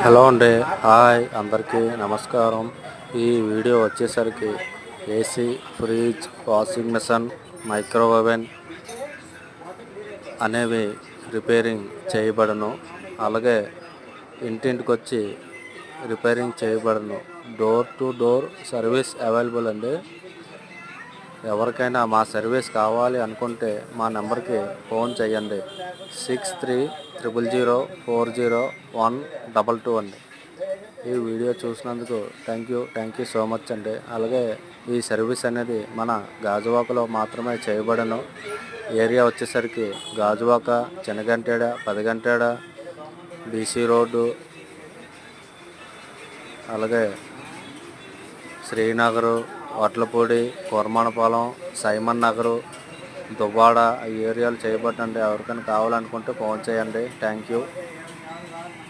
Hello అండి. Hi అందరికీ నమస్కారం. ఈ వీడియో వచ్చేసరికి AC, fridge, washing machine, microwave oven అనేవి రిపేరింగ్ చేయబడను. అలాగే ఇంటింటికి వచ్చి రిపేరింగ్ చేయబడను. Door to door service available అండి. ఎవరికైనా మా సర్వీస్ కావాలి అనుకుంటే మా నెంబర్కి ఫోన్ చేయండి. 6300040122 అండి. ఈ వీడియో చూసినందుకు థ్యాంక్ యూ సో మచ్ అండి. అలాగే ఈ సర్వీస్ అనేది మన గాజువాకలో మాత్రమే చేయబడను. ఏరియా వచ్చేసరికి గాజువాక, చిన్నగంటేడ, పెదగంటేడ, బీసీ రోడ్డు, అలాగే శ్రీనగరు, వడ్లపూడి, కుర్మానపాలెం, సైమన్ నగరు, దువ్వాడ ఈ ఏరియాలు చేయబట్టండి. ఎవరికైనా కావాలనుకుంటే ఫోన్ చేయండి. Thank you.